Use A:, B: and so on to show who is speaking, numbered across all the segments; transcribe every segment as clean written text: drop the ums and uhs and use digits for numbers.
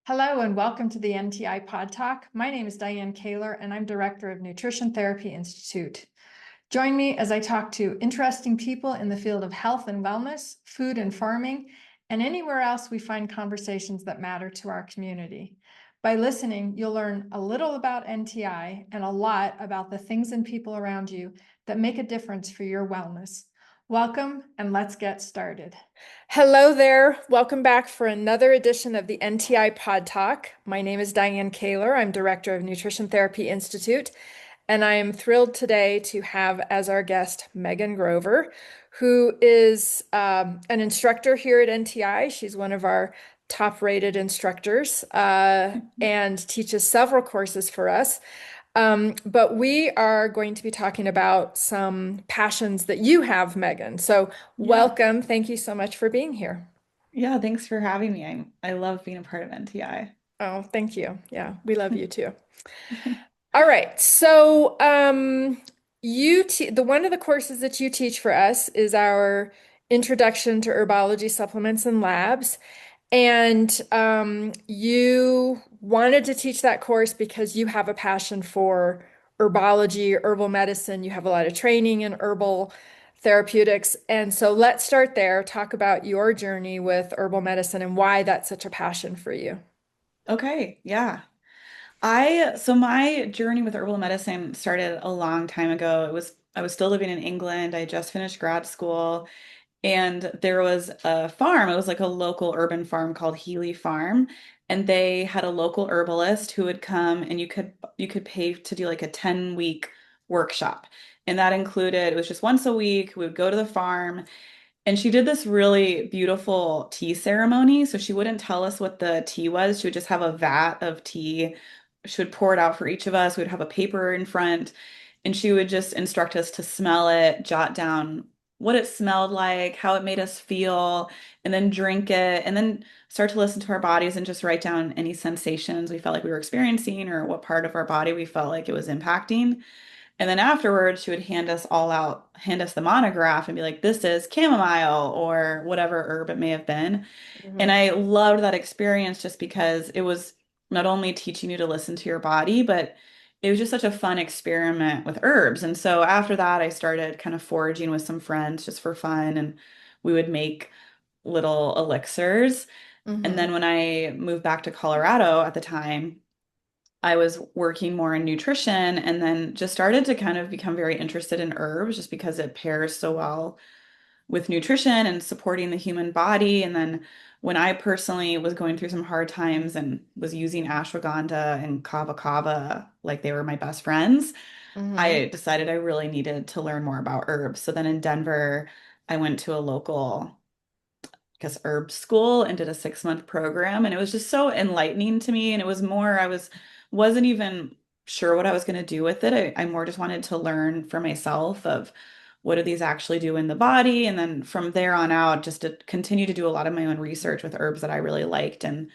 A: Hello and welcome to the NTI PodTalk. My name is Dianne Kaler and I'm Director of Nutrition Therapy Institute. Join me as I talk to interesting people in the field of health and wellness, food and farming, and anywhere else we find conversations that matter to our community. By listening, you'll learn a little about NTI and a lot about the things and people around you that make a difference for your wellness. Welcome and let's get started. Hello there. Welcome back for another edition of the NTI Pod Talk. My name is Dianne Kaler. I'm Director of Nutrition Therapy Institute, and I am thrilled today to have as our guest Megan Grover, who is an instructor here at NTI. She's one of our top-rated instructors and teaches several courses for us. But we are going to be talking about some passions that you have, Megan. So
B: Yeah.
A: welcome. Thank you so much for being here.
B: Yeah, thanks for having me. I love being a part of NTI.
A: Oh, thank you. Yeah, we love you too. All right. So, you te the one of the courses that you teach for us is our Introduction to Herbology Supplements and Labs. And you wanted to teach that course because you have a passion for herbology, herbal medicine. You have a lot of training in herbal therapeutics. And so let's start there, talk about your journey with herbal medicine and why that's such a passion for you.
B: Okay, yeah. So my journey with herbal medicine started a long time ago. I was still living in England. I just finished grad school and there was a farm. It was like a local urban farm called Healy Farm. And they had a local herbalist who would come and you could pay to do like a 10-week workshop. And that included, it was just once a week. We would go to the farm. And she did this really beautiful tea ceremony. So she wouldn't tell us what the tea was. She would just have a vat of tea. She would pour it out for each of us. We would have a paper in front, and she would just instruct us to smell it, jot down what it smelled like, how it made us feel, and then drink it, and then start to listen to our bodies and just write down any sensations we felt like we were experiencing or what part of our body we felt like it was impacting. And then afterwards, she would hand us the monograph and be like, this is chamomile or whatever herb it may have been. And
A: Mhm.
B: I loved that experience just because it was not only teaching you to listen to your body, but it was just such a fun experiment with herbs. And so after that, I started kind of foraging with some friends just for fun. And we would make little elixirs. And then
A: Mhm.
B: when I moved back to Colorado at the time, I was working more in nutrition and then just started to kind of become very interested in herbs just because it pairs so well with nutrition and supporting the human body. And then when I personally was going through some hard times and was using ashwagandha and kava kava like they were my best friends,
A: Mhm.
B: I decided I really needed to learn more about herbs. So then in Denver, I went to a local, I guess, herb school and did a 6-month program. And it was just so enlightening to me. And it was more, wasn't even sure what I was going to do with it. I more just wanted to learn for myself of what do these actually do in the body. And then from there on out, just to continue to do a lot of my own research with herbs that I really liked. And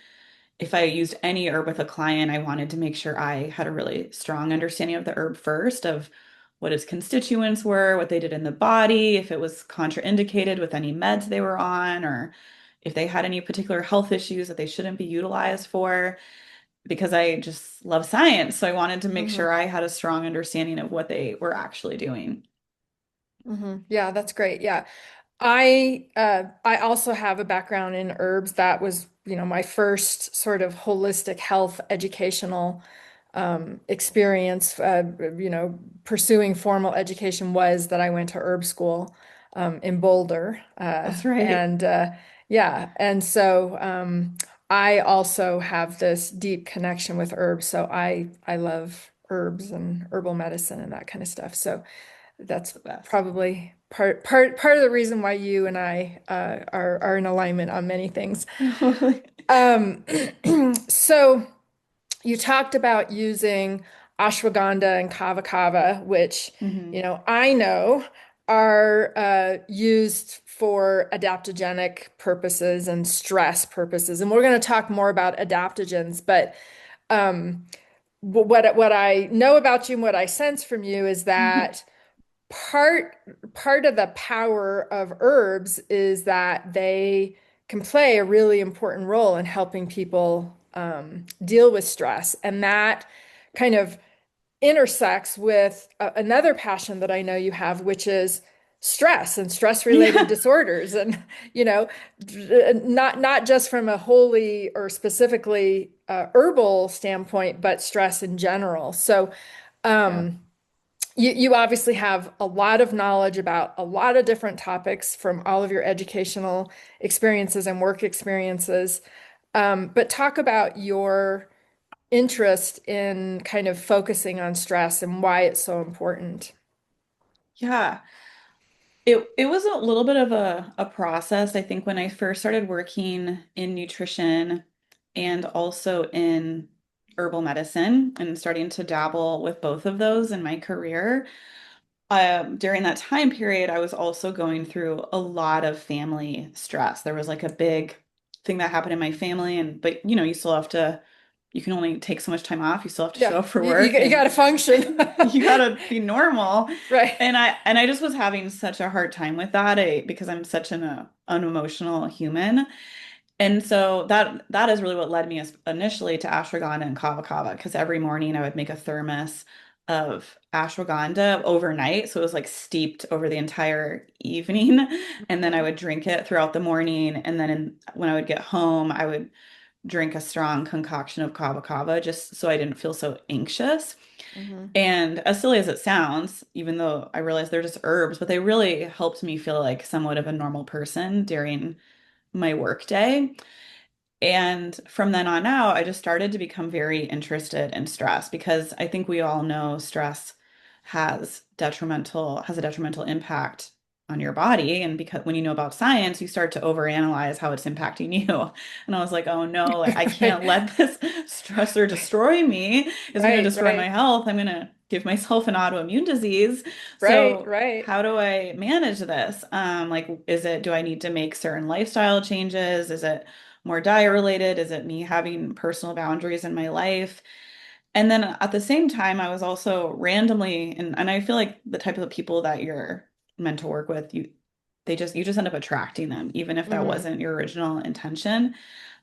B: if I used any herb with a client, I wanted to make sure I had a really strong understanding of the herb first, of what its constituents were, what they did in the body, if it was contraindicated with any meds they were on, or if they had any particular health issues that they shouldn't be utilized for, because I just love science. So I wanted to make
A: Mhm.
B: sure I had a strong understanding of what they were actually doing.
A: Mhm. Yeah, that's great. Yeah. I also have a background in herbs. That was, my first sort of holistic health educational experience. Pursuing formal education was that I went to herb school in Boulder,
B: That's right.
A: and yeah, and so I also have this deep connection with herbs. So I love herbs and herbal medicine and that kind of stuff. So. That's
B: The best.
A: probably part of the reason why you and I are in alignment on many things. Um, so you talked about using ashwagandha and kava kava, which
B: Hmm.
A: I know are used for adaptogenic purposes and stress purposes, and we're going to talk more about adaptogens. But um, what I know about you and what I sense from you is that part part of the power of herbs is that they can play a really important role in helping people deal with stress. And that kind of intersects with another passion that I know you have, which is stress and stress related
B: Yeah.
A: disorders. And, you know, not just from a wholly or specifically herbal standpoint, but stress in general. So,
B: Yeah.
A: um, you obviously have a lot of knowledge about a lot of different topics from all of your educational experiences and work experiences. But talk about your interest in kind of focusing on stress and why it's so important.
B: Yeah. It was a little bit of a process. I think when I first started working in nutrition and also in herbal medicine and starting to dabble with both of those in my career, during that time period, I was also going through a lot of family stress. There was like a big thing that happened in my family, and but you still have to, you can only take so much time off. You still have to show
A: Yeah,
B: up for
A: you
B: work,
A: you got
B: and
A: to function.
B: you gotta be normal.
A: Right.
B: And I just was having such a hard time with that because I'm such an unemotional human. And so that is really what led me initially to ashwagandha and kava kava, because every morning I would make a thermos of ashwagandha overnight. So it was like steeped over the entire evening. And then I
A: Mhm.
B: would drink it throughout the morning. And then when I would get home, I would drink a strong concoction of kava kava just so I didn't feel so anxious.
A: Mhm.
B: And as silly as it sounds, even though I realize they're just herbs, but they really helped me feel like somewhat of a normal person during my work day. And from then on out, I just started to become very interested in stress because I think we all know stress has a detrimental impact on your body. And because when you know about science, you start to overanalyze how it's impacting you. And I was like, oh no, like I can't
A: Right.
B: let this stressor destroy me. It's going to
A: Right,
B: destroy my
A: right,
B: health. I'm going to give myself an autoimmune disease.
A: right,
B: So
A: right.
B: how do I manage this? Do I need to make certain lifestyle changes? Is it more diet related? Is it me having personal boundaries in my life? And then at the same time, I was also randomly, and I feel like the type of people that you're meant to work with, you just end up attracting them, even if that
A: Hmm.
B: wasn't your original intention.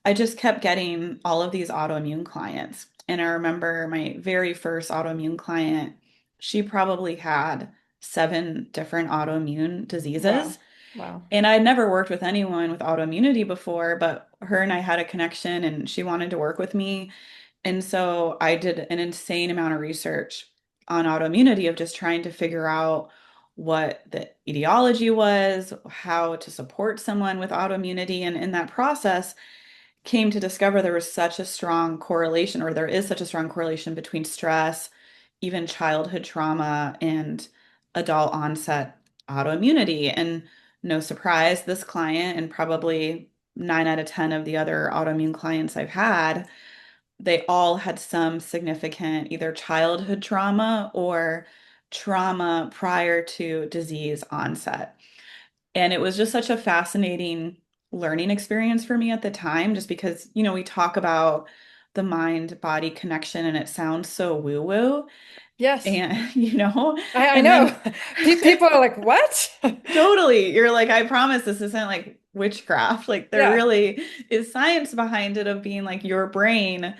B: I just kept getting all of these autoimmune clients. And I remember my very first autoimmune client, she probably had 7 different autoimmune diseases.
A: Wow. Wow.
B: And I'd never worked with anyone with autoimmunity before, but her and I had a connection and she wanted to work with me. And so I did an insane amount of research on autoimmunity of just trying to figure out what the etiology was, how to support someone with autoimmunity. And in that process, came to discover there was such a strong correlation, or there is such a strong correlation between stress, even childhood trauma, and adult onset autoimmunity. And no surprise, this client and probably 9 out of 10 of the other autoimmune clients I've had, they all had some significant either childhood trauma or trauma prior to disease onset. And it was just such a fascinating learning experience for me at the time, just because, we talk about the mind body connection and it sounds so woo woo.
A: Yes,
B: And,
A: I
B: and
A: know.
B: then
A: People are like, what?
B: totally, you're like, I promise this isn't like witchcraft. Like, there
A: Yeah.
B: really is science behind it of being like your brain,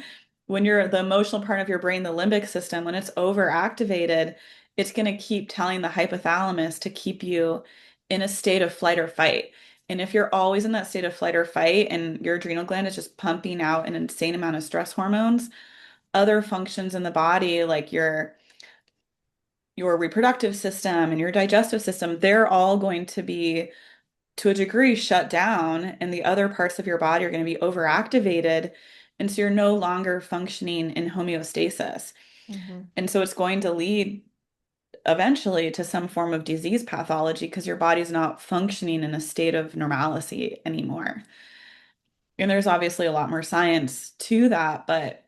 B: when you're the emotional part of your brain, the limbic system, when it's overactivated, it's going to keep telling the hypothalamus to keep you in a state of flight or fight. And if you're always in that state of flight or fight and your adrenal gland is just pumping out an insane amount of stress hormones, other functions in the body, like your reproductive system and your digestive system, they're all going to be to a degree shut down, and the other parts of your body are going to be overactivated. And so you're no longer functioning in homeostasis.
A: Hmm.
B: And so it's going to lead eventually to some form of disease pathology because your body's not functioning in a state of normalcy anymore. And there's obviously a lot more science to that, but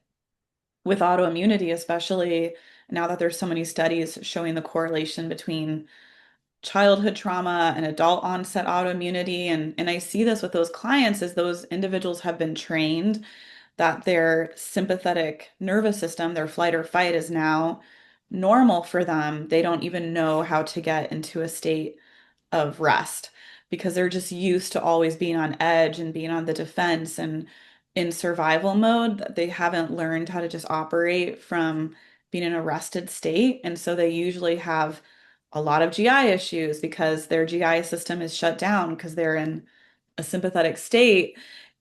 B: with autoimmunity, especially now that there's so many studies showing the correlation between childhood trauma and adult onset autoimmunity. And I see this with those clients as those individuals have been trained that their sympathetic nervous system, their flight or fight is now normal for them. They don't even know how to get into a state of rest because they're just used to always being on edge and being on the defense and in survival mode. That They haven't learned how to just operate from being in a rested state. And so they usually have a lot of GI issues because their GI system is shut down because they're in a sympathetic state.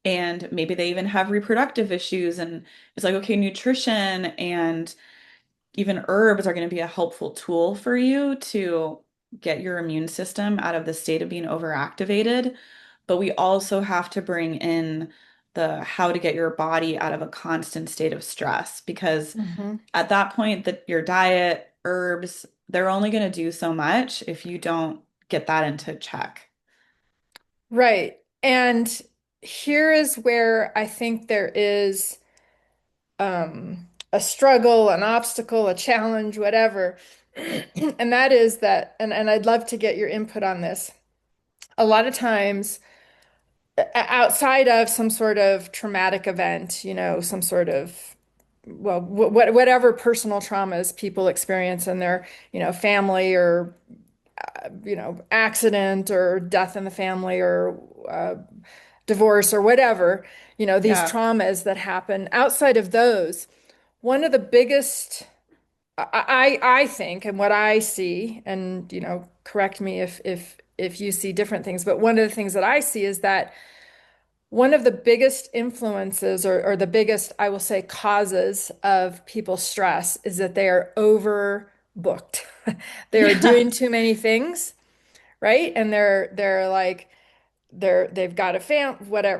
B: And maybe they even have reproductive issues. And it's like, okay, nutrition and even herbs are going to be a helpful tool for you to get your immune system out of the state of being overactivated. But we also have to bring in the how to get your body out of a constant state of stress because
A: Mhm.
B: at that point that your diet, herbs, they're only going to do so much if you don't get that into check.
A: Right. And here is where I think there is a struggle, an obstacle, a challenge, whatever. And that is that, and I'd love to get your input on this. A lot of times, outside of some sort of traumatic event, some sort of, well, whatever personal traumas people experience in their, family or, accident or death in the family or uh, divorce or whatever, these
B: Yeah.
A: traumas that happen outside of those, one of the biggest, I think, and what I see, and correct me if you see different things, but one of the things that I see is that one of the biggest influences or the biggest, I will say, causes of people's stress is that they are overbooked. They are
B: Yeah.
A: doing too many things, right? And they're like they've got a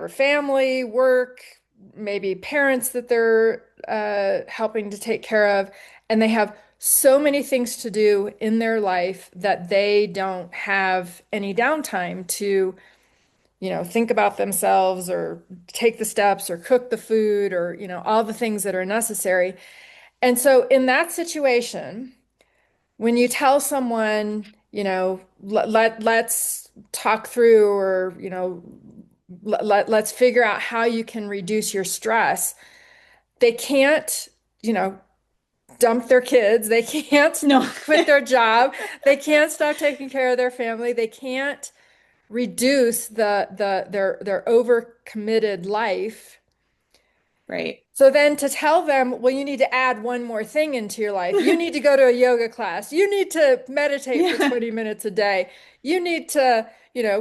A: family, work, maybe parents that they're helping to take care of, and they have so many things to do in their life that they don't have any downtime to, think about themselves or take the steps or cook the food or, all the things that are necessary. And so in that situation, when you tell someone, let's talk through or, let's figure out how you can reduce your stress, they can't, you know, dump their kids. They can't
B: No.
A: quit their job. They can't stop taking care of their family. They can't reduce their overcommitted life.
B: Right.
A: So then to tell them, well, you need to add one more thing into your life. You need to go to a yoga class. You need to meditate for
B: Yeah.
A: 20 minutes a day. You need to,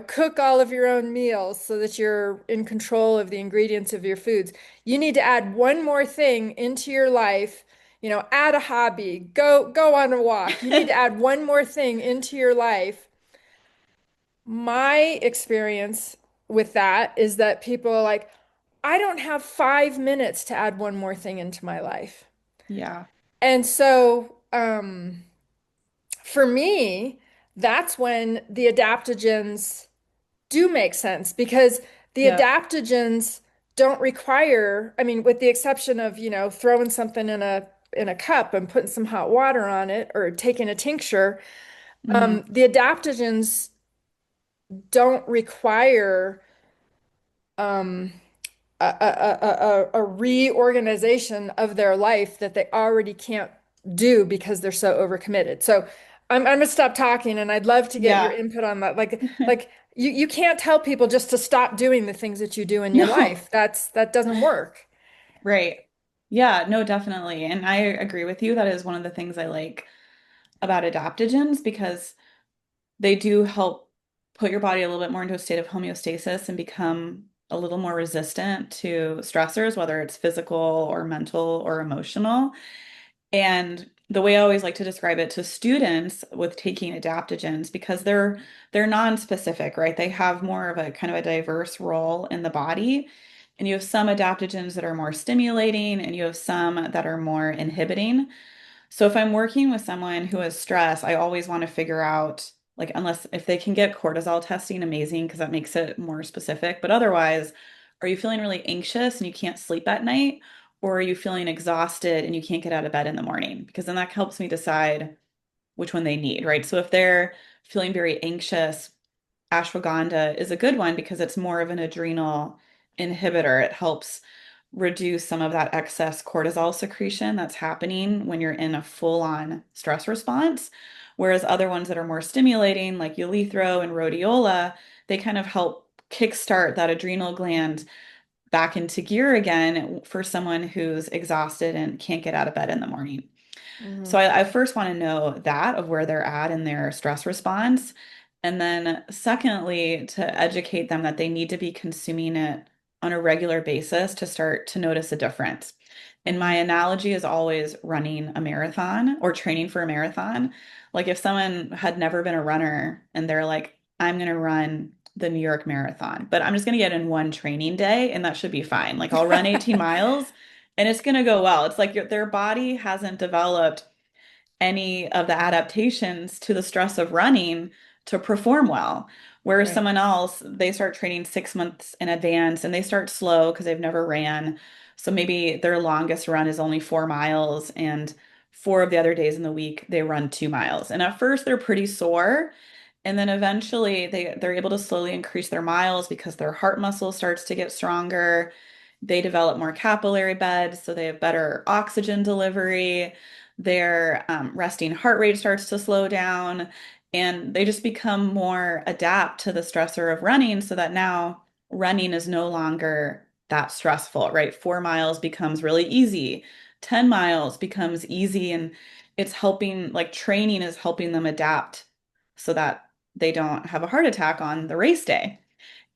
A: cook all of your own meals so that you're in control of the ingredients of your foods. You need to add one more thing into your life, add a hobby, go on a walk. You need to add one more thing into your life. My experience with that is that people are like, I don't have 5 minutes to add one more thing into my life.
B: Yeah.
A: And so, for me, that's when the adaptogens do make sense because the
B: Yep.
A: adaptogens don't require, I mean, with the exception of, throwing something in a cup and putting some hot water on it or taking a tincture,
B: Hmm.
A: the adaptogens don't require um, a reorganization of their life that they already can't do because they're so overcommitted. So I'm gonna stop talking and I'd love to get your
B: Yeah.
A: input on that. Like you can't tell people just to stop doing the things that you do in your
B: No.
A: life. That doesn't work.
B: Right. Yeah, no, definitely. And I agree with you. That is one of the things I like about adaptogens because they do help put your body a little bit more into a state of homeostasis and become a little more resistant to stressors, whether it's physical or mental or emotional. And the way I always like to describe it to students with taking adaptogens, because they're non-specific, right? They have more of a kind of a diverse role in the body. And you have some adaptogens that are more stimulating, and you have some that are more inhibiting. So if I'm working with someone who has stress, I always want to figure out, like, unless if they can get cortisol testing, amazing, because that makes it more specific. But otherwise, are you feeling really anxious and you can't sleep at night? Or are you feeling exhausted and you can't get out of bed in the morning? Because then that helps me decide which one they need, right? So if they're feeling very anxious, ashwagandha is a good one because it's more of an adrenal inhibitor. It helps reduce some of that excess cortisol secretion that's happening when you're in a full-on stress response. Whereas other ones that are more stimulating, like urethro and rhodiola, they kind of help kickstart that adrenal gland back into gear again for someone who's exhausted and can't get out of bed in the morning. So
A: Hmm.
B: I first want to know that of where they're at in their stress response. And then secondly, to educate them that they need to be consuming it on a regular basis to start to notice a difference. And my
A: Hmm.
B: analogy is always running a marathon or training for a marathon. Like if someone had never been a runner and they're like, I'm going to run the New York Marathon, but I'm just going to get in one training day and that should be fine. Like I'll run 18 miles and it's going to go well. It's like their body hasn't developed any of the adaptations to the stress of running to perform well. Whereas
A: Right.
B: someone else, they start training 6 months in advance and they start slow because they've never ran. So maybe their longest run is only 4 miles, and 4 of the other days in the week they run 2 miles. And at first they're pretty sore. And then eventually they're able to slowly increase their miles because their heart muscle starts to get stronger. They develop more capillary beds, so they have better oxygen delivery. Their resting heart rate starts to slow down, and they just become more adapt to the stressor of running so that now running is no longer that stressful, right? 4 miles becomes really easy. 10 miles becomes easy, and it's helping, like training is helping them adapt so that they don't have a heart attack on the race day.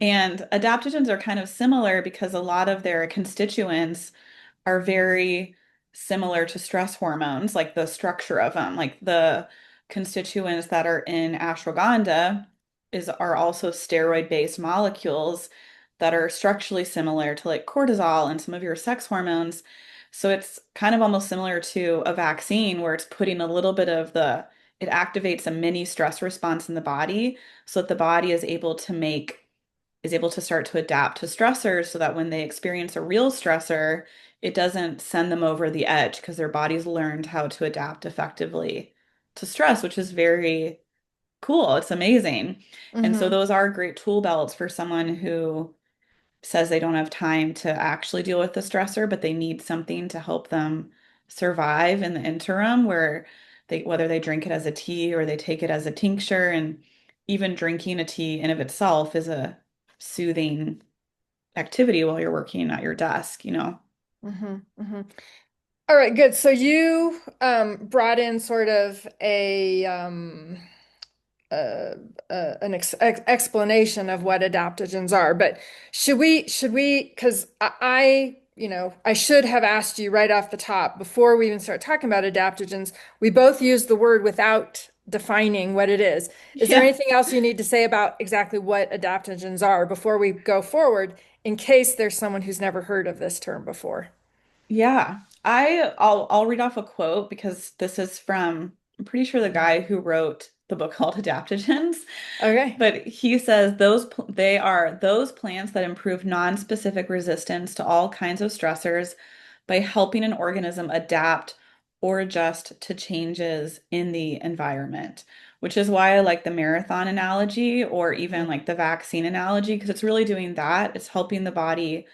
B: And adaptogens are kind of similar because a lot of their constituents are very similar to stress hormones, like the structure of them, like the constituents that are in ashwagandha are also steroid-based molecules that are structurally similar to like cortisol and some of your sex hormones. So it's kind of almost similar to a vaccine where it's putting a little bit of it activates a mini stress response in the body so that the body is able to start to adapt to stressors so that when they experience a real stressor, it doesn't send them over the edge because their body's learned how to adapt effectively to stress, which is very cool. It's amazing. And so
A: Hmm.
B: those are great tool belts for someone who says they don't have time to actually deal with the stressor, but they need something to help them survive in the interim where whether they drink it as a tea or they take it as a tincture, and even drinking a tea in of itself is a soothing activity while you're working at your desk, you know?
A: Hmm. Hmm. All right, good. So you brought in sort of uh, an explanation of what adaptogens are, but should we because I should have asked you right off the top before we even start talking about adaptogens. We both use the word without defining what it is. Is there
B: Yeah.
A: anything else you need to say about exactly what adaptogens are before we go forward, in case there's someone who's never heard of this term before?
B: Yeah. I'll read off a quote because this is from, I'm pretty sure the guy who wrote the book called Adaptogens.
A: Okay.
B: But he says they are those plants that improve non-specific resistance to all kinds of stressors by helping an organism adapt or adjust to changes in the environment, which is why I like the marathon analogy or even like the vaccine analogy, because it's really doing that. It's helping the body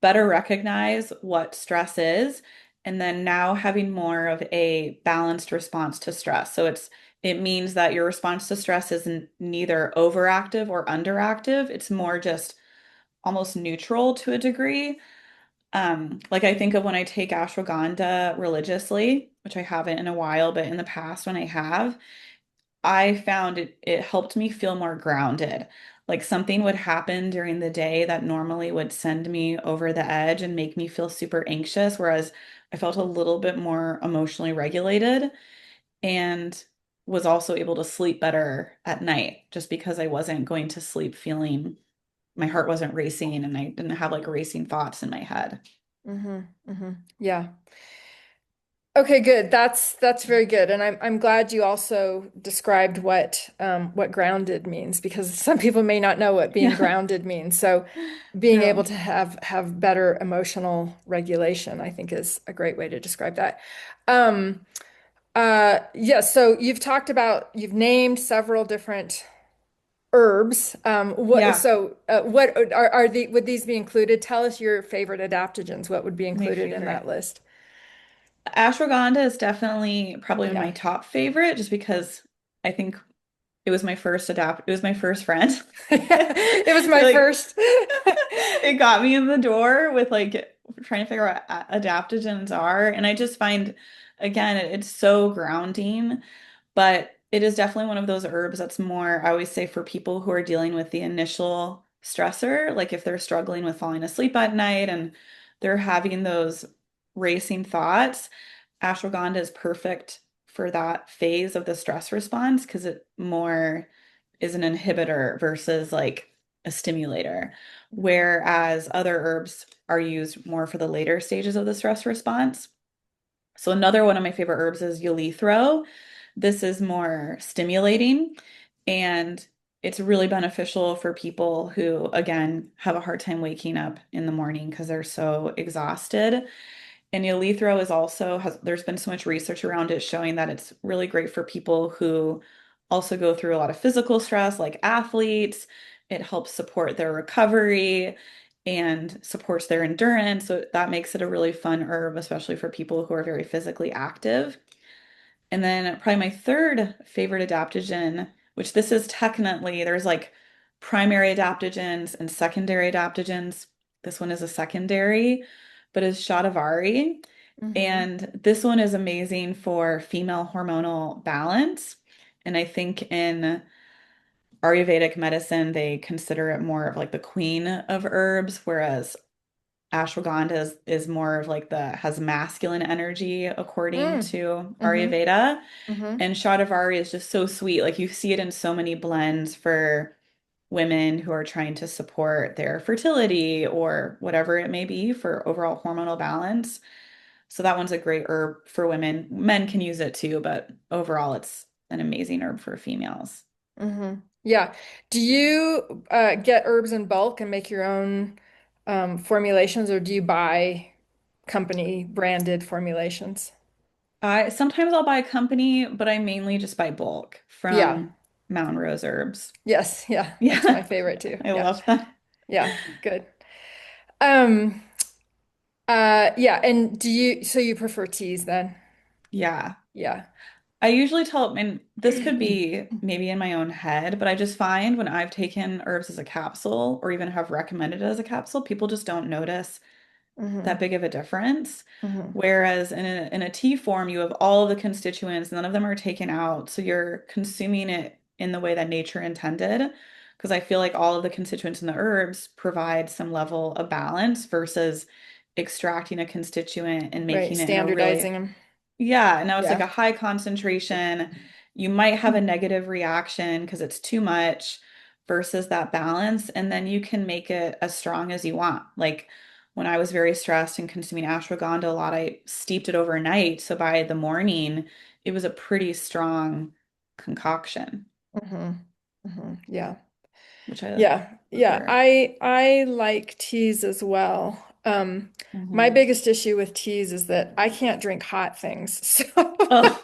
B: better recognize what stress is, and then now having more of a balanced response to stress. So it means that your response to stress isn't neither overactive or underactive. It's more just almost neutral to a degree. Like I think of when I take ashwagandha religiously, which I haven't in a while, but in the past when I have, I found it helped me feel more grounded. Like something would happen during the day that normally would send me over the edge and make me feel super anxious, whereas I felt a little bit more emotionally regulated and was also able to sleep better at night just because I wasn't going to sleep feeling my heart wasn't racing and I didn't have like racing thoughts in my head.
A: Mm-hmm. Hmm. Yeah. Okay, good. That's very good. And I'm glad you also described what grounded means, because some people may not know what being
B: Yeah,
A: grounded means. So being able
B: true.
A: to have better emotional regulation, I think, is a great way to describe that. Um yeah, so you've named several different herbs.
B: Yeah,
A: What are the would these be included? Tell us your favorite adaptogens. What would be
B: my
A: included in that
B: favorite.
A: list?
B: Ashwagandha is definitely probably my
A: Yeah.
B: top favorite just because I think it was my first friend.
A: It was my
B: Like
A: first.
B: it got me in the door with like trying to figure out what adaptogens are. And I just find, again, it's so grounding, but it is definitely one of those herbs that's more, I always say, for people who are dealing with the initial stressor, like if they're struggling with falling asleep at night and they're having those racing thoughts, ashwagandha is perfect for that phase of the stress response because it more is an inhibitor versus like a stimulator, whereas other herbs are used more for the later stages of the stress response. So another one of my favorite herbs is eleuthero. This is more stimulating and it's really beneficial for people who, again, have a hard time waking up in the morning because they're so exhausted. And eleuthero is also has there's been so much research around it showing that it's really great for people who also go through a lot of physical stress, like athletes. It helps support their recovery and supports their endurance. So that makes it a really fun herb, especially for people who are very physically active. And then probably my third favorite adaptogen, which this is technically, there's like primary adaptogens and secondary adaptogens. This one is a secondary, but is shatavari.
A: Mhm.
B: And this one is amazing for female hormonal balance. And I think in Ayurvedic medicine, they consider it more of like the queen of herbs, whereas ashwagandha is more of like the has masculine energy according
A: Mm.
B: to
A: Mhm.
B: Ayurveda.
A: Mhm.
B: And shatavari is just so sweet. Like you see it in so many blends for women who are trying to support their fertility or whatever it may be for overall hormonal balance. So that one's a great herb for women. Men can use it too, but overall it's an amazing herb for females.
A: Mhm. Yeah. Do you get herbs in bulk and make your own formulations, or do you buy company branded formulations?
B: I sometimes I'll buy a company, but I mainly just buy bulk
A: Yeah.
B: from Mountain Rose Herbs.
A: Yes. Yeah. That's my
B: Yeah,
A: favorite too.
B: I
A: Yeah.
B: love that.
A: Yeah. Good. Um, yeah. And so you prefer teas then?
B: Yeah.
A: Yeah.
B: I usually tell, and this could be maybe in my own head, but I just find when I've taken herbs as a capsule or even have recommended it as a capsule, people just don't notice that
A: Hmm.
B: big of a difference.
A: Hmm.
B: Whereas in a tea form, you have all of the constituents, none of them are taken out. So you're consuming it in the way that nature intended. Because I feel like all of the constituents in the herbs provide some level of balance versus extracting a constituent and
A: Right.
B: making it in a really
A: Standardizing them.
B: yeah, and now it's like
A: Yeah.
B: a high concentration. You might have a negative reaction because it's too much versus that balance. And then you can make it as strong as you want. Like when I was very stressed and consuming ashwagandha a lot, I steeped it overnight. So by the morning, it was a pretty strong concoction,
A: Hmm. Hmm. Yeah.
B: which I
A: Yeah, yeah.
B: prefer.
A: I like teas as well. My
B: Mhm.
A: biggest issue with teas is that I can't drink hot things. So
B: Oh,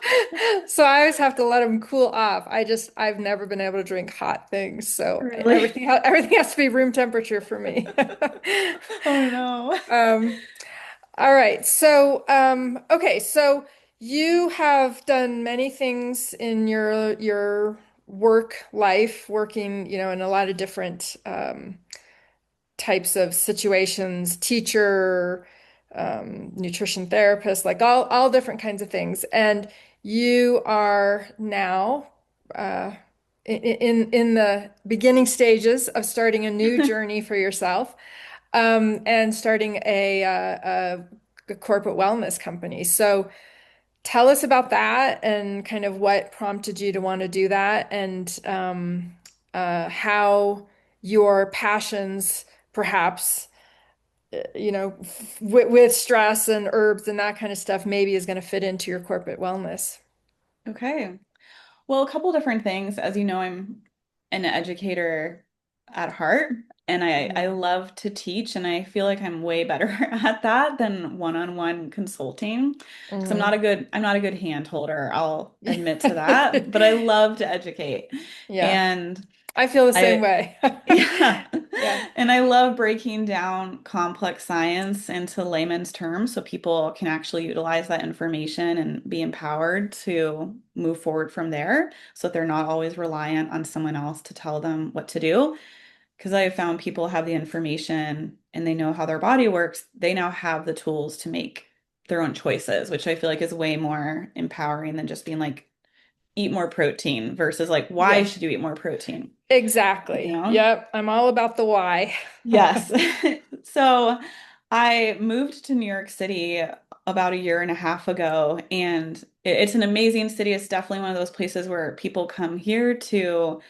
A: so I always have to let them cool off. I've never been able to drink hot things. So
B: really?
A: everything has to be room temperature for me.
B: Oh no.
A: Um, all right. So okay, so you have done many things in your work life, working, in a lot of different types of situations, teacher, nutrition therapist, like all different kinds of things. And you are now in the beginning stages of starting a new journey for yourself, and starting a corporate wellness company. So tell us about that and kind of what prompted you to want to do that, and how your passions perhaps with stress and herbs and that kind of stuff maybe is going to fit into your corporate wellness.
B: Okay. Well, a couple different things. As you know, I'm an educator at heart. And I
A: Yeah.
B: love to teach, and I feel like I'm way better at that than one-on-one consulting because
A: Mhm.
B: I'm not a good hand holder. I'll admit to that, but I love to educate.
A: Yeah,
B: And
A: I feel the same
B: I
A: way.
B: yeah.
A: Yeah.
B: And I love breaking down complex science into layman's terms so people can actually utilize that information and be empowered to move forward from there so that they're not always reliant on someone else to tell them what to do. Because I have found people have the information and they know how their body works. They now have the tools to make their own choices, which I feel like is way more empowering than just being like, eat more protein versus like, why
A: Yeah,
B: should you eat more protein? You
A: exactly.
B: know?
A: Yep, I'm all about the why.
B: Yes. So I moved to New York City about a year and a half ago, and it's an amazing city. It's definitely one of those places where people come here to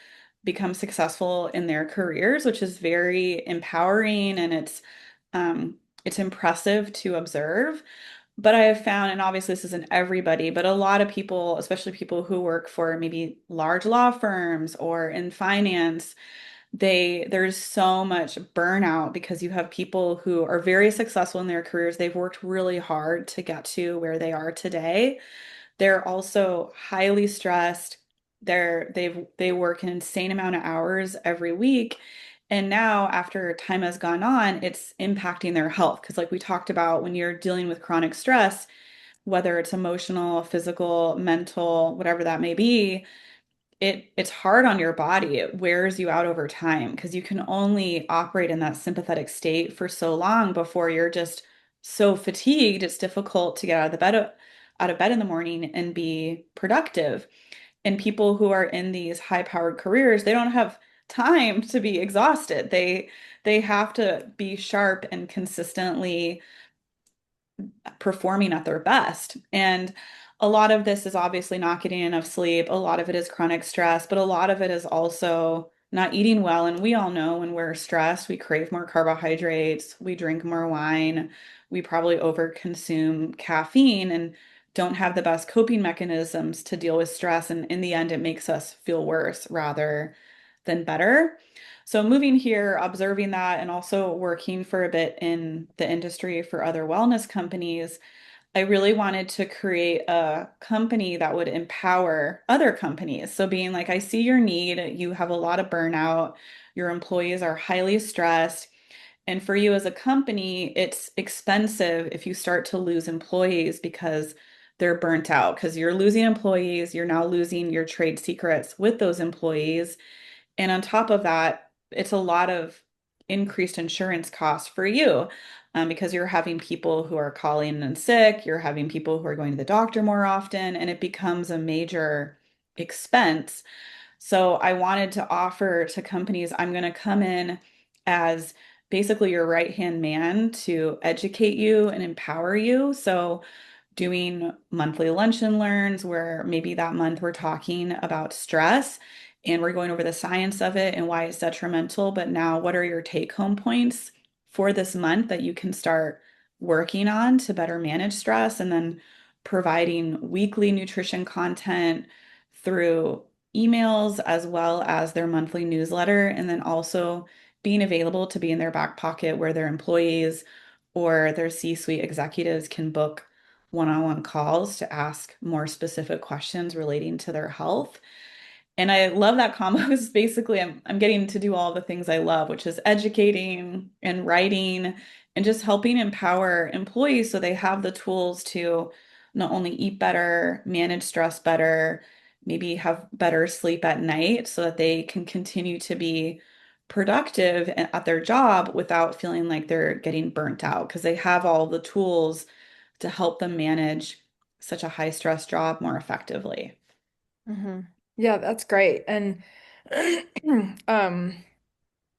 B: become successful in their careers, which is very empowering and it's impressive to observe. But I have found, and obviously this isn't everybody, but a lot of people, especially people who work for maybe large law firms or in finance, there's so much burnout because you have people who are very successful in their careers. They've worked really hard to get to where they are today. They're also highly stressed. They work an insane amount of hours every week. And now after time has gone on, it's impacting their health. Because like we talked about, when you're dealing with chronic stress, whether it's emotional, physical, mental, whatever that may be, it's hard on your body. It wears you out over time because you can only operate in that sympathetic state for so long before you're just so fatigued. It's difficult to get out of bed in the morning and be productive. And people who are in these high-powered careers, they don't have time to be exhausted. They have to be sharp and consistently performing at their best. And a lot of this is obviously not getting enough sleep. A lot of it is chronic stress, but a lot of it is also not eating well. And we all know when we're stressed, we crave more carbohydrates, we drink more wine, we probably overconsume caffeine and don't have the best coping mechanisms to deal with stress. And in the end, it makes us feel worse rather than better. So moving here, observing that, and also working for a bit in the industry for other wellness companies, I really wanted to create a company that would empower other companies. So being like, I see your need, you have a lot of burnout, your employees are highly stressed, and for you as a company, it's expensive if you start to lose employees because they're burnt out, because you're losing employees, you're now losing your trade secrets with those employees. And on top of that, it's a lot of increased insurance costs for you because you're having people who are calling in sick, you're having people who are going to the doctor more often, and it becomes a major expense. So I wanted to offer to companies, I'm going to come in as basically your right-hand man to educate you and empower you. So doing monthly lunch and learns where maybe that month we're talking about stress and we're going over the science of it and why it's detrimental. But now, what are your take-home points for this month that you can start working on to better manage stress? And then providing weekly nutrition content through emails as well as their monthly newsletter. And then also being available to be in their back pocket where their employees or their C-suite executives can book one-on-one calls to ask more specific questions relating to their health. And I love that combo is basically I'm getting to do all the things I love, which is educating and writing and just helping empower employees so they have the tools to not only eat better, manage stress better, maybe have better sleep at night so that they can continue to be productive at their job without feeling like they're getting burnt out because they have all the tools to help them manage such a high stress job more effectively.
A: hmm Yeah, that's great. And um,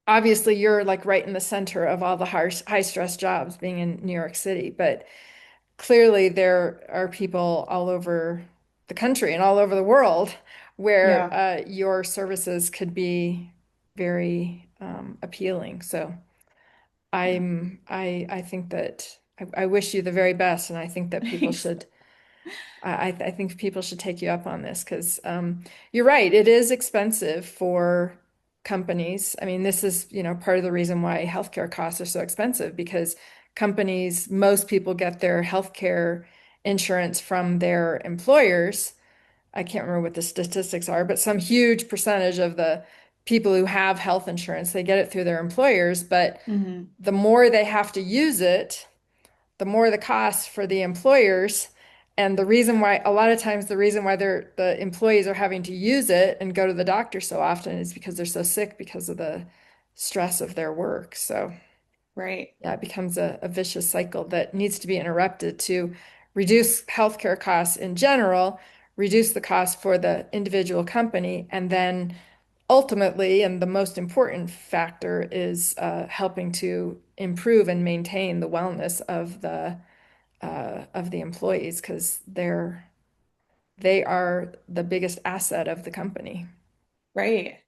A: obviously you're like right in the center of all the high stress jobs being in New York City, but clearly there are people all over the country and all over the world where
B: Yeah.
A: your services could be very appealing. So
B: Yeah.
A: I think that I wish you the very best, and I think that people
B: Thanks.
A: should I think people should take you up on this because you're right. It is expensive for companies. I mean, this is, part of the reason why healthcare costs are so expensive because companies, most people get their healthcare insurance from their employers. I can't remember what the statistics are, but some huge percentage of the people who have health insurance, they get it through their employers, but
B: Hmm.
A: the more they have to use it, the more the cost for the employers. And the reason why, a lot of times, the reason why the employees are having to use it and go to the doctor so often is because they're so sick because of the stress of their work. So,
B: Right.
A: yeah, it becomes a vicious cycle that needs to be interrupted to reduce healthcare costs in general, reduce the cost for the individual company, and then ultimately, and the most important factor is helping to improve and maintain the wellness of the employees because they are the biggest asset of the company.
B: Right.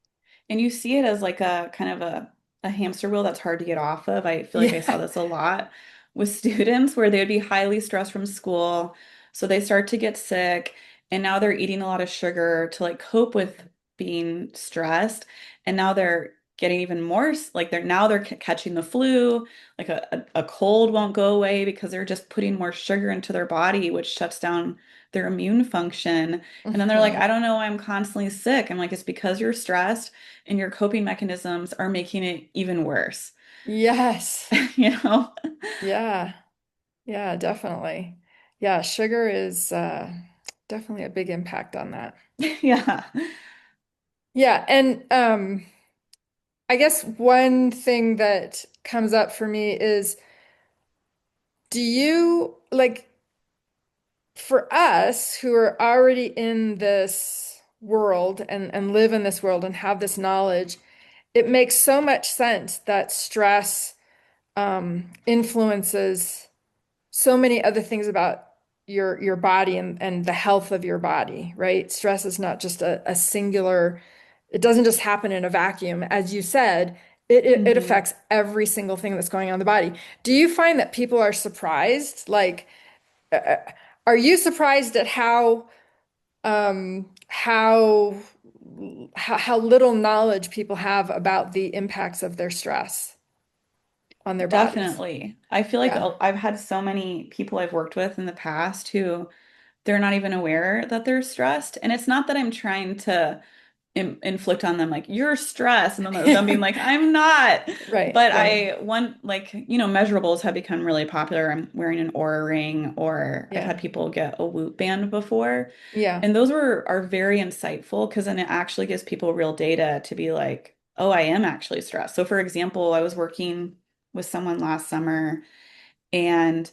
B: And you see it as like a kind of a hamster wheel that's hard to get off of. I feel like I saw
A: Yeah.
B: this a lot with students where they would be highly stressed from school. So they start to get sick, and now they're eating a lot of sugar to like cope with being stressed. And now they're getting even more like they're catching the flu, like a cold won't go away because they're just putting more sugar into their body, which shuts down their immune function. And then they're like,
A: Mhm.
B: I don't know why I'm constantly sick. I'm like, it's because you're stressed and your coping mechanisms are making it even worse.
A: Yes.
B: You know?
A: Yeah. Yeah, definitely. Yeah, sugar is definitely a big impact on that.
B: Yeah.
A: Yeah, and I guess one thing that comes up for me is do you like for us who are already in this world and live in this world and have this knowledge, it makes so much sense that stress influences so many other things about your body and the health of your body, right? Stress is not just a singular, it doesn't just happen in a vacuum. As you said, it
B: Hmm.
A: affects every single thing that's going on in the body. Do you find that people are surprised? Like, uh, are you surprised at how little knowledge people have about the impacts of their stress on their bodies?
B: Definitely. I feel like
A: Yeah.
B: I've had so many people I've worked with in the past who they're not even aware that they're stressed. And it's not that I'm trying to inflict on them like you're stressed and then them being like I'm not.
A: Right,
B: But
A: right.
B: I one like measurables have become really popular. I'm wearing an Aura ring, or I've had
A: Yeah.
B: people get a Whoop band before,
A: Yeah.
B: and those are very insightful because then it actually gives people real data to be like, oh, I am actually stressed. So for example, I was working with someone last summer, and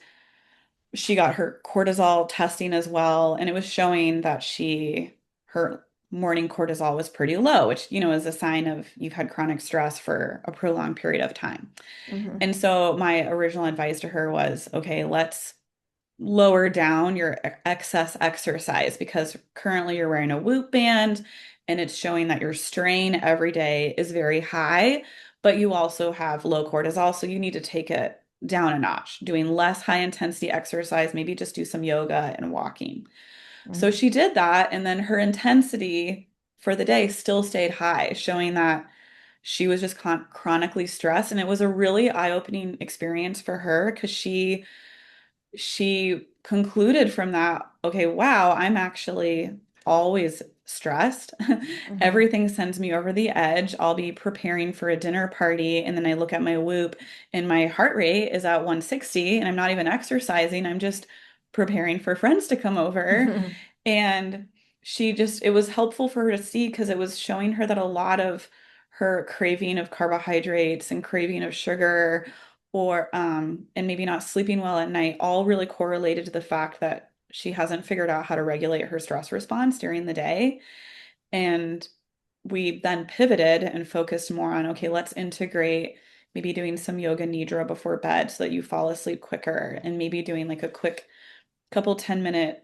B: she got her cortisol testing as well, and it was showing that her morning cortisol was pretty low, which, is a sign of you've had chronic stress for a prolonged period of time.
A: Hmm.
B: And so my original advice to her was, okay, let's lower down your excess exercise because currently you're wearing a Whoop band and it's showing that your strain every day is very high, but you also have low cortisol. So you need to take it down a notch, doing less high intensity exercise, maybe just do some yoga and walking. So
A: Hmm.
B: she did that, and then her intensity for the day still stayed high, showing that she was just chronically stressed. And it was a really eye-opening experience for her because she concluded from that, okay, wow, I'm actually always stressed.
A: Hmm.
B: Everything sends me over the edge. I'll be preparing for a dinner party, and then I look at my Whoop, and my heart rate is at 160, and I'm not even exercising. I'm just preparing for friends to come over. And it was helpful for her to see because it was showing her that a lot of her craving of carbohydrates and craving of sugar and maybe not sleeping well at night all really correlated to the fact that she hasn't figured out how to regulate her stress response during the day. And we then pivoted and focused more on, okay, let's integrate maybe doing some yoga nidra before bed so that you fall asleep quicker, and maybe doing like a quick couple 10-minute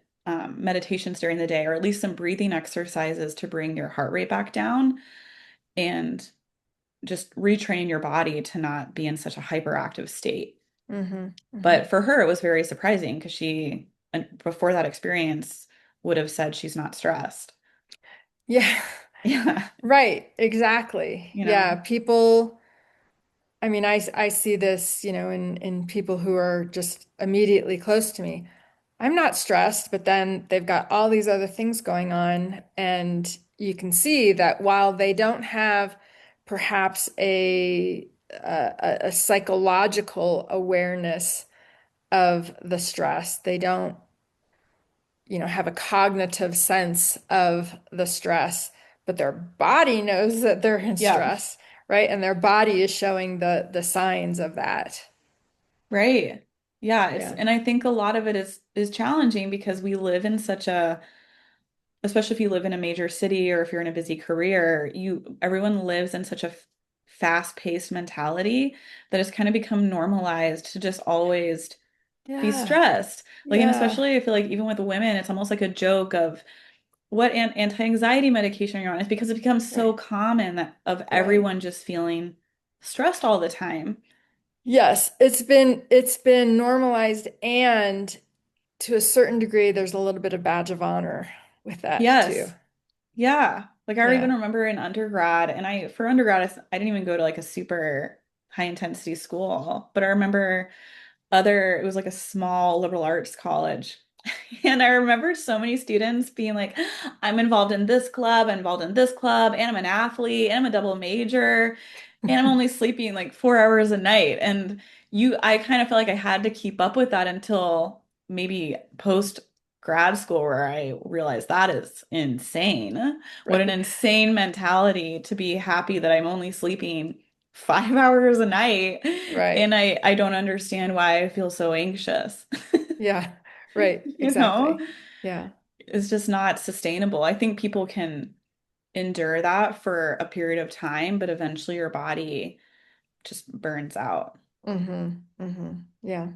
B: meditations during the day, or at least some breathing exercises to bring your heart rate back down, and just retraining your body to not be in such a hyperactive state.
A: Hmm.
B: But
A: Hmm.
B: for her, it was very surprising because before that experience, would have said she's not stressed.
A: Yeah.
B: Yeah,
A: Right, exactly.
B: you
A: Yeah,
B: know.
A: people, I mean, I see this, in people who are just immediately close to me. I'm not stressed, but then they've got all these other things going on, and you can see that while they don't have perhaps a psychological awareness of the stress, they don't, have a cognitive sense of the stress, but their body knows that they're in
B: Yeah,
A: stress, right? And their body is showing the signs of that.
B: right. Yeah, it's
A: Yeah.
B: and I think a lot of it is challenging because we live in such a, especially if you live in a major city or if you're in a busy career, everyone lives in such a fast-paced mentality that it's kind of become normalized to just always be
A: Yeah.
B: stressed. Like, and
A: Yeah.
B: especially I feel like even with women, it's almost like a joke of what anti-anxiety medication you're on. It's because it becomes so
A: Right.
B: common that of
A: Right.
B: everyone just feeling stressed all the time.
A: Yes, it's been normalized, and to a certain degree there's a little bit of badge of honor with that too.
B: Yes. Yeah. Like I even
A: Yeah.
B: remember in undergrad, and for undergrad, I didn't even go to like a super high intensity school, but I remember it was like a small liberal arts college. And I remember so many students being like, I'm involved in this club, I'm involved in this club, and I'm an athlete, and I'm a double major, and I'm only sleeping like 4 hours a night. And I kind of felt like I had to keep up with that until maybe post grad school, where I realized that is insane. What an
A: Right.
B: insane mentality to be happy that I'm only sleeping 5 hours a night.
A: Right.
B: And I don't understand why I feel so anxious.
A: Yeah. Right.
B: You know,
A: Exactly. Yeah.
B: it's just not sustainable. I think people can endure that for a period of time, but eventually your body just burns out.
A: Mm-hmm. Mm-hmm. Yeah.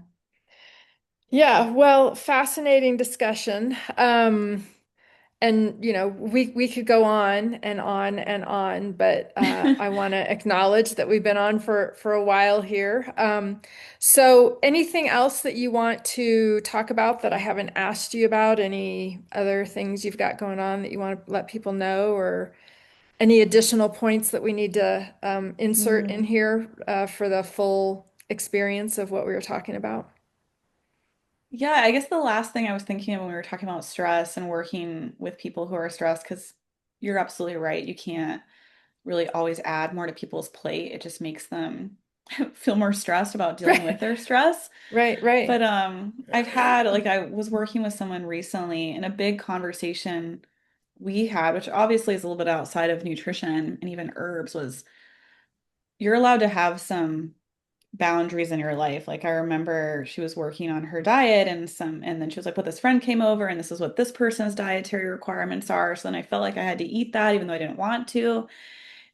A: Yeah, well, fascinating discussion. And we could go on and on and on, but I want to acknowledge that we've been on for a while here. So anything else that you want to talk about that I haven't asked you about? Any other things you've got going on that you want to let people know, or any additional points that we need to insert in
B: Mm.
A: here for the full experience of what we were talking about?
B: Yeah, I guess the last thing I was thinking of when we were talking about stress and working with people who are stressed, because you're absolutely right. You can't really always add more to people's plate. It just makes them feel more stressed about dealing with
A: Right,
B: their stress.
A: right, right.
B: But I've had like I was working with someone recently and a big conversation we had, which obviously is a little bit outside of nutrition and even herbs, was you're allowed to have some boundaries in your life. Like I remember she was working on her diet and then she was like, "Well, this friend came over and this is what this person's dietary requirements are." So then I felt like I had to eat that even though I didn't want to.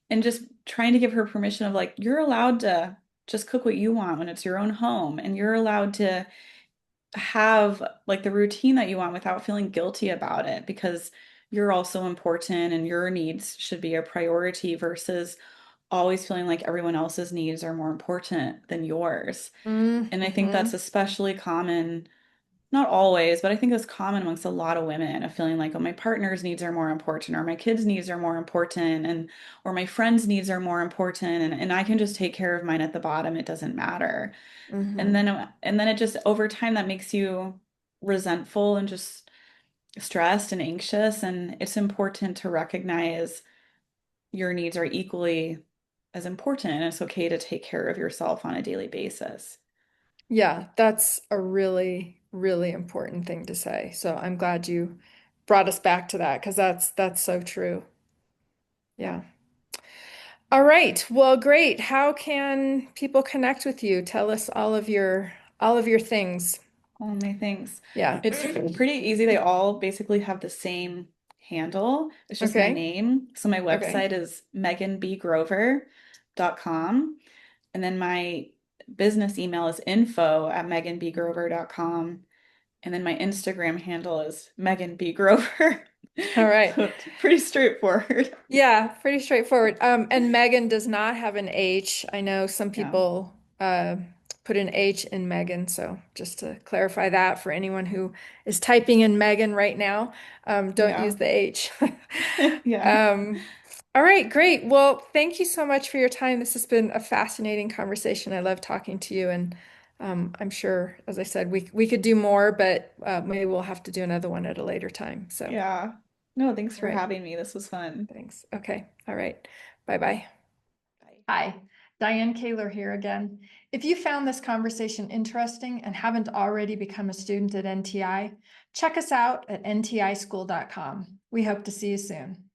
B: And just trying to give her permission of like, you're allowed to just cook what you want when it's your own home, and you're allowed to have like the routine that you want without feeling guilty about it because you're also important and your needs should be a priority versus always feeling like everyone else's needs are more important than yours. And I think
A: Mm-hmm.
B: that's especially common, not always, but I think it's common amongst a lot of women of feeling like, oh, my partner's needs are more important, or my kids' needs are more important, and or my friends' needs are more important, and I can just take care of mine at the bottom. It doesn't matter.
A: Mm-hmm.
B: And then it just over time that makes you resentful and just stressed and anxious. And it's important to recognize your needs are equally as important. And it's okay to take care of yourself on a daily basis.
A: Yeah, that's a really, really important thing to say. So I'm glad you brought us back to that because that's so true. Yeah. All right. Well, great. How can people connect with you? Tell us all of your things.
B: Oh, my thanks.
A: Yeah.
B: It's pretty easy. They all basically have the same handle. It's just my
A: Okay.
B: name. So my
A: Okay.
B: website is meganbgrover.com. And then my business email is info@meganbgrover.com. And then my Instagram handle is Megan B. Grover.
A: All right.
B: So it's pretty straightforward.
A: Yeah, pretty straightforward. And Megan does not have an H. I know some
B: Yeah.
A: people put an H in Megan, so just to clarify that for anyone who is typing in Megan right now, don't use
B: Yeah.
A: the H.
B: Yeah.
A: Um, All right, great. Well, thank you so much for your time. This has been a fascinating conversation. I love talking to you, and I'm sure, as I said, we could do more, but maybe we'll have to do another one at a later time. So,
B: Yeah. No, thanks
A: all
B: for
A: right,
B: having me. This was fun.
A: thanks. Okay, all right. Bye-bye.
B: Bye.
A: Hi, Diane Kaler here again. If you found this conversation interesting and haven't already become a student at NTI, check us out at ntischool.com. We hope to see you soon.